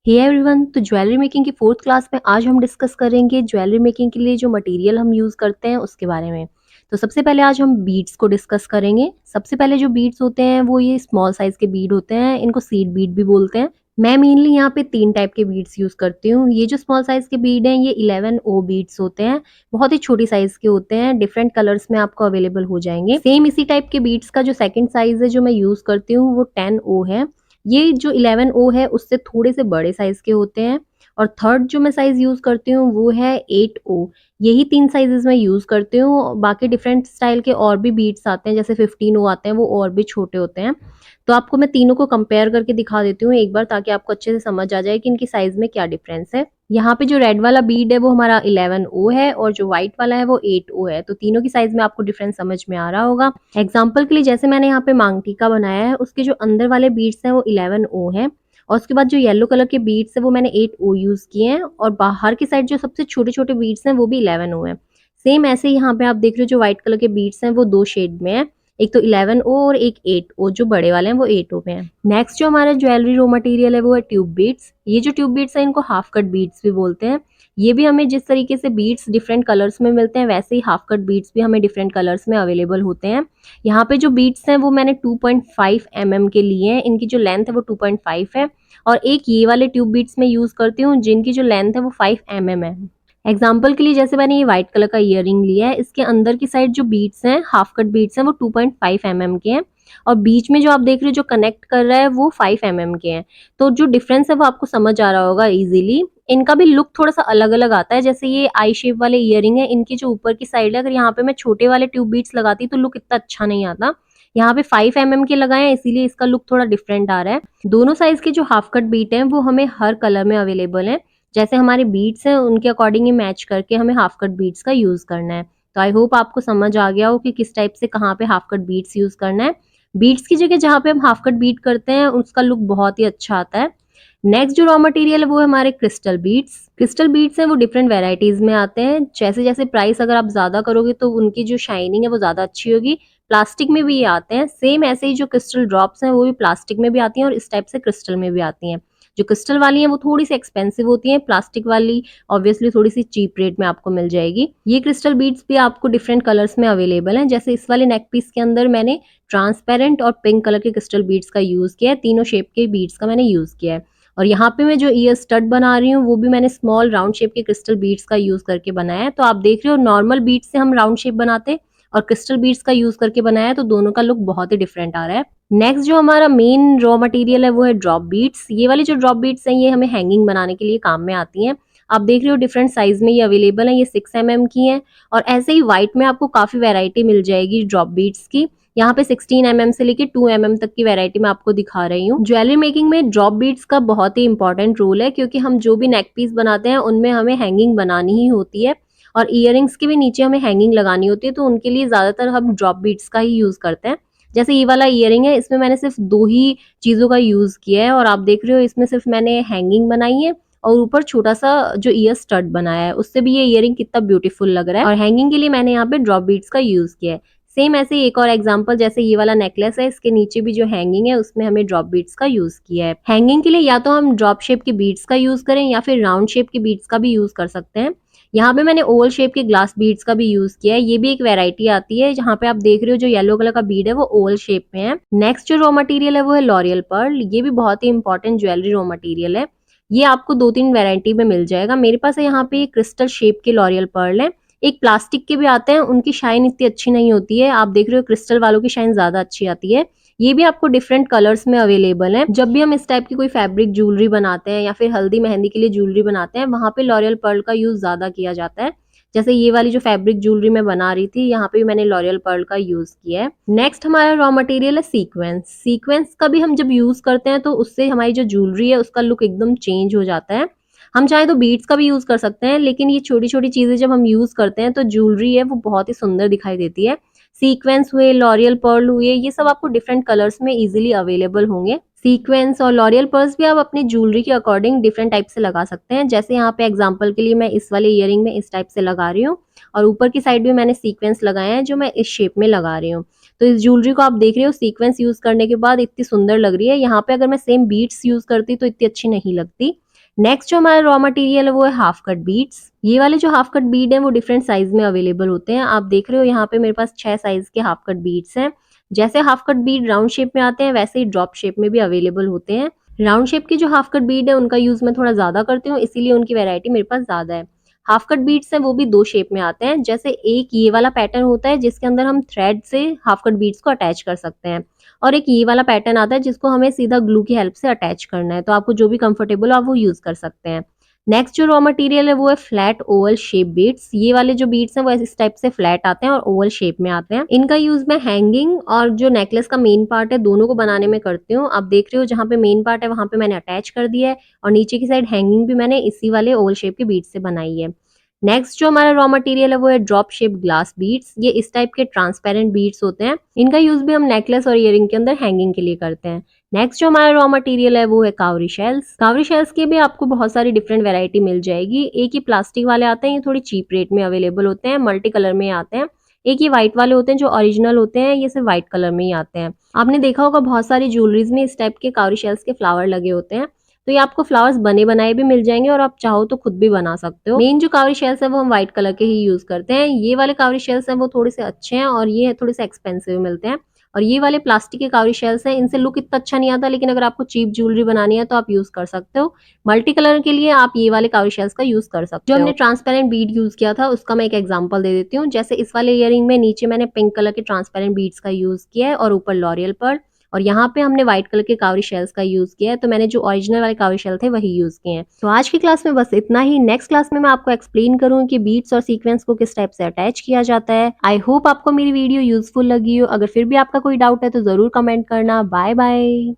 Hey everyone, तो jewellery making की fourth class में आज हम डिस्कस करेंगे ज्वेलरी मेकिंग के लिए जो मटेरियल हम यूज़ करते हैं उसके बारे में। तो सबसे पहले आज हम बीड्स को डिस्कस करेंगे। सबसे पहले जो बीड्स होते हैं वो ये स्मॉल साइज़ के बीड होते हैं, इनको सीड बीड भी बोलते हैं। मैं मेनली यहाँ पे 3 टाइप के बीड्स यूज़ करती हूँ। ये जो स्मॉल साइज़ के बीड हैं ये 11 ओ बीड्स होते हैं, बहुत ही छोटी साइज़ के होते हैं, डिफरेंट कलर्स में आपको अवेलेबल हो जाएँगे। सेम इसी टाइप के बीड्स का जो सेकंड साइज़ है जो मैं यूज़ करती हूँ वो 10 ओ है। ये जो 11 ओ है उससे थोड़े से बड़े साइज़ के होते हैं और थर्ड जो मैं साइज़ यूज़ करती हूँ वो है 8 ओ। यही 3 साइज़ेज़ मैं यूज़ करती हूँ। बाकी डिफरेंट स्टाइल के और भी बीड्स आते हैं, जैसे 15 ओ आते हैं, वो और भी छोटे होते हैं। तो आपको मैं तीनों को कंपेयर करके दिखा देती हूँ एक बार, ताकि आपको अच्छे से समझ आ जाए कि इनकी साइज़ में क्या डिफरेंस है। यहाँ पे जो रेड वाला बीड है वो हमारा 11 ओ है और जो व्हाइट वाला है वो 8 ओ है। तो तीनों की साइज़ में आपको डिफरेंस समझ में आ रहा होगा। एग्जाम्पल के लिए जैसे मैंने यहाँ पे मांग टीका बनाया है, उसके जो अंदर वाले बीड्स हैं वो 11 ओ हैं और उसके बाद जो येलो कलर के बीड्स हैं वो मैंने 8 ओ यूज़ किए हैं और बाहर की साइड जो सबसे छोटे-छोटे बीड्स हैं वो भी 11 ओ हैं। सेम ऐसे ही यहाँ पे आप देख रहे हो जो व्हाइट कलर के बीड्स हैं वो 2 शेड में हैं। एक तो 11 ओ और एक 8 ओ, जो बड़े वाले हैं वो 8 ओ में हैं। नेक्स्ट जो हमारा ज्वेलरी रॉ मटेरियल है वो है ट्यूब बीड्स। ये जो ट्यूब बीड्स हैं इनको हाफ कट बीड्स भी बोलते हैं। ये भी हमें जिस तरीके से बीड्स डिफरेंट कलर्स में मिलते हैं वैसे ही हाफ कट बीड्स भी हमें डिफरेंट कलर्स में अवेलेबल होते हैं। यहाँ पे जो बीट्स हैं वो मैंने 2.5 mm के लिए हैं, इनकी जो लेंथ है वो 2.5 है और एक ये वाले ट्यूब बीट्स मैं यूज़ करती हूँ जिनकी जो लेंथ है वो 5 mm है। एग्जाम्पल के लिए जैसे मैंने ये व्हाइट कलर का ईयरिंग लिया है, इसके अंदर की साइड जो बीट्स हैं, हाफ कट बीट्स हैं, वो 2.5 mm के हैं और बीच में जो आप देख रहे हो जो कनेक्ट कर रहा है वो 5 mm के हैं। तो जो डिफरेंस है वो आपको समझ आ रहा होगा इजीली। इनका भी लुक थोड़ा सा अलग अलग आता है। जैसे ये आई शेप वाले ईयरिंग है, इनकी जो ऊपर की साइड है, अगर यहाँ पे मैं छोटे वाले ट्यूब बीट्स लगाती तो लुक इतना अच्छा नहीं आता। यहाँ पे 5 mm के लगाए हैं इसीलिए इसका लुक थोड़ा डिफरेंट आ रहा है। दोनों साइज के जो हाफ कट बीट हैं वो हमें हर कलर में अवेलेबल हैं। जैसे हमारे बीट्स हैं उनके अकॉर्डिंग ही मैच करके हमें हाफ कट बीट्स का यूज करना है। तो आई होप आपको समझ आ गया हो कि किस टाइप से कहाँ पे हाफ कट बीट्स यूज करना है। बीट्स की जगह जहाँ पे हम हाफ कट बीट करते हैं उसका लुक बहुत ही अच्छा आता है। नेक्स्ट जो रॉ मटेरियल है वो है हमारे क्रिस्टल बीड्स। क्रिस्टल बीड्स हैं वो डिफरेंट वेराइटीज में आते हैं। जैसे जैसे प्राइस अगर आप ज्यादा करोगे तो उनकी जो शाइनिंग है वो ज्यादा अच्छी होगी। प्लास्टिक में भी ये आते हैं। सेम ऐसे ही जो क्रिस्टल ड्रॉप्स हैं वो भी प्लास्टिक में भी आती हैं और इस टाइप से क्रिस्टल में भी आती हैं। जो क्रिस्टल वाली हैं वो थोड़ी सी एक्सपेंसिव होती हैं, प्लास्टिक वाली ऑब्वियसली थोड़ी सी चीप रेट में आपको मिल जाएगी। ये क्रिस्टल बीड्स भी आपको डिफरेंट कलर्स में अवेलेबल हैं। जैसे इस वाले नेक पीस के अंदर मैंने ट्रांसपेरेंट और पिंक कलर के क्रिस्टल बीड्स का यूज किया है। तीनों शेप के बीड्स का मैंने यूज किया है और यहाँ पे मैं जो ईयर स्टड बना रही हूँ वो भी मैंने स्मॉल राउंड शेप के क्रिस्टल बीड्स का यूज करके बनाया है। तो आप देख रहे हो नॉर्मल बीड्स से हम राउंड शेप बनाते और क्रिस्टल बीड्स का यूज करके बनाया है, तो दोनों का लुक बहुत ही डिफरेंट आ रहा है। नेक्स्ट जो हमारा मेन रॉ मटेरियल है वो है ड्रॉप बीट्स। ये वाली जो ड्रॉप बीट्स हैं ये हमें हैंगिंग बनाने के लिए काम में आती हैं। आप देख रहे हो डिफरेंट साइज में ये अवेलेबल है। ये 6 mm की हैं और ऐसे ही व्हाइट में आपको काफी वैरायटी मिल जाएगी ड्रॉप बीट्स की। यहाँ पे 16 mm से लेके 2 mm तक की वैरायटी मैं आपको दिखा रही हूँ। ज्वेलरी मेकिंग में ड्रॉप बीट्स का बहुत ही इंपॉर्टेंट रोल है, क्योंकि हम जो भी नेक पीस बनाते हैं उनमें हमें हैंगिंग बनानी ही होती है और इयररिंग्स के भी नीचे हमें हैंगिंग लगानी होती है। तो उनके लिए ज्यादातर हम ड्रॉप बीट्स का ही यूज करते हैं। जैसे ये वाला ईयरिंग है, इसमें मैंने सिर्फ 2 ही चीज़ों का यूज़ किया है और आप देख रहे हो इसमें सिर्फ मैंने हैंगिंग बनाई है और ऊपर छोटा-सा जो ईयर स्टड बनाया है, उससे भी ये ईयरिंग कितना ब्यूटीफुल लग रहा है और हैंगिंग के लिए मैंने यहाँ पे ड्रॉप बीट्स का यूज़ किया है। सेम ऐसे ही एक और एग्जांपल, जैसे ये वाला नेकलेस है, इसके नीचे भी जो हैंगिंग है उसमें हमें ड्रॉप बीट्स का यूज़ किया है। हैंगिंग के लिए या तो हम ड्रॉप शेप के बीट्स का यूज़ करें या फिर राउंड शेप के बीट्स का भी यूज़ कर सकते हैं। यहाँ पे मैंने ओवल शेप के ग्लास बीड्स का भी यूज किया है। ये भी एक वैरायटी आती है। जहाँ पे आप देख रहे हो जो येलो कलर का बीड है वो ओवल शेप में है। नेक्स्ट जो रॉ मटेरियल है वो है लॉरियल पर्ल। ये भी बहुत ही इंपॉर्टेंट ज्वेलरी रॉ मटेरियल है। ये आपको 2-3 वैरायटी में मिल जाएगा। मेरे पास है यहाँ पे क्रिस्टल शेप के लॉरियल पर्ल है। एक प्लास्टिक के भी आते हैं, उनकी शाइन इतनी अच्छी नहीं होती है। आप देख रहे हो क्रिस्टल वालों की शाइन ज्यादा अच्छी आती है। ये भी आपको डिफरेंट कलर्स में अवेलेबल है। जब भी हम इस टाइप की कोई फैब्रिक ज्वेलरी बनाते हैं या फिर हल्दी मेहंदी के लिए ज्वेलरी बनाते हैं, वहां पे लॉरियल पर्ल का यूज ज्यादा किया जाता है। जैसे ये वाली जो फैब्रिक ज्वेलरी मैं बना रही थी, यहाँ पे भी मैंने लॉरियल पर्ल का यूज किया है। नेक्स्ट हमारा रॉ मटेरियल है सीक्वेंस। सीक्वेंस का भी हम जब यूज करते हैं तो उससे हमारी जो ज्वेलरी है उसका लुक एकदम चेंज हो जाता है। हम चाहे तो बीड्स का भी यूज कर सकते हैं, लेकिन ये छोटी छोटी चीजें जब हम यूज करते हैं तो ज्वेलरी है वो बहुत ही सुंदर दिखाई देती है। सीक्वेंस हुए, लॉरियल पर्ल हुए, ये सब आपको डिफरेंट कलर्स में इजीली अवेलेबल होंगे। सीक्वेंस और लॉरियल पर्ल्स भी आप अपनी ज्वेलरी के अकॉर्डिंग डिफरेंट टाइप से लगा सकते हैं। जैसे यहाँ पे एग्जांपल के लिए मैं इस वाले ईयरिंग में इस टाइप से लगा रही हूँ और ऊपर की साइड भी मैंने सीक्वेंस लगाए हैं जो मैं इस शेप में लगा रही हूँ। तो इस ज्वेलरी को आप देख रहे हो सीक्वेंस यूज करने के बाद इतनी सुंदर लग रही है। यहाँ पे अगर मैं सेम बीड्स यूज करती तो इतनी अच्छी नहीं लगती। नेक्स्ट जो हमारा रॉ मटेरियल है वो है हाफ कट बीड्स। ये वाले जो हाफ कट बीड हैं वो डिफरेंट साइज में अवेलेबल होते हैं। आप देख रहे हो यहाँ पे मेरे पास 6 साइज के हाफ कट बीड्स हैं। जैसे half cut Beed round shape में आते हैं वैसे ही ड्रॉप शेप में भी अवेलेबल होते हैं। राउंड शेप के जो हाफ कट बीड है उनका यूज मैं थोड़ा ज्यादा करती हूँ, इसीलिए उनकी वैरायटी मेरे पास ज्यादा है। हाफ कट बीड्स हैं वो भी 2 शेप में आते हैं। जैसे एक ये वाला पैटर्न होता है जिसके अंदर हम थ्रेड से हाफ कट बीड्स को अटैच कर सकते हैं, और एक ये वाला पैटर्न आता है जिसको हमें सीधा ग्लू की हेल्प से अटैच करना है। तो आपको जो भी कंफर्टेबल हो आप वो यूज कर सकते हैं। नेक्स्ट जो रॉ मटेरियल है वो है फ्लैट ओवल शेप बीड्स। ये वाले जो बीड्स हैं वो इस टाइप से फ्लैट आते हैं और ओवल शेप में आते हैं। इनका यूज मैं हैंगिंग और जो नेकलेस का मेन पार्ट है दोनों को बनाने में करती हूँ। आप देख रहे हो जहाँ पे मेन पार्ट है वहां पे मैंने अटैच कर दिया है, और नीचे की साइड हैंगिंग भी मैंने इसी वाले ओवल शेप के बीड्स से बनाई है। नेक्स्ट जो हमारा रॉ मटेरियल है वो है ड्रॉप शेप ग्लास बीड्स। ये इस टाइप के ट्रांसपेरेंट बीड्स होते हैं। इनका यूज भी हम नेकलेस और इयरिंग के अंदर हैंगिंग के लिए करते हैं। नेक्स्ट जो हमारा रॉ मटेरियल है वो है कावरी शेल्स। कावरी शेल्स की भी आपको बहुत सारी डिफरेंट वैरायटी मिल जाएगी। एक ही प्लास्टिक वाले आते हैं, ये थोड़ी चीप रेट में अवेलेबल होते हैं, मल्टी कलर में आते हैं। एक ये व्हाइट वाले होते हैं जो ओरिजिनल होते हैं, ये सिर्फ व्हाइट कलर में ही आते हैं। आपने देखा होगा बहुत सारी ज्वेलरीज में इस टाइप के कावरी शेल्स के फ्लावर लगे होते हैं। तो ये आपको फ्लावर्स बने बनाए भी मिल जाएंगे, और आप चाहो तो खुद भी बना सकते हो। मेन जो कावरी शेल्स है वो हम व्हाइट कलर के ही यूज करते हैं। ये वाले कावरी शेल्स हैं वो थोड़े से अच्छे हैं और ये थोड़े से एक्सपेंसिव मिलते हैं। और ये वाले प्लास्टिक के कावरी शेल्स हैं, इनसे लुक इतना अच्छा नहीं आता, लेकिन अगर आपको चीप ज्वेलरी बनानी है तो आप यूज कर सकते हो। मल्टी कलर के लिए आप ये वाले कावरी शेल्स का यूज कर सकते हो। जो हमने ट्रांसपेरेंट बीड यूज किया था उसका मैं एक एग्जांपल दे देती हूँ। जैसे इस वाले इयरिंग में नीचे मैंने पिंक कलर के ट्रांसपेरेंट बीड्स का यूज किया है और ऊपर लॉरियल पर, और यहाँ पे हमने व्हाइट कलर के कावरी शेल्स का यूज किया है। तो मैंने जो ओरिजिनल वाले कावरी शेल थे वही यूज किए हैं। तो आज की क्लास में बस इतना ही। नेक्स्ट क्लास में मैं आपको एक्सप्लेन करूंगी कि बीट्स और सीक्वेंस को किस टाइप से अटैच किया जाता है। आई होप आपको मेरी वीडियो यूजफुल लगी हो। अगर फिर भी आपका कोई डाउट है तो जरूर कमेंट करना। Bye bye.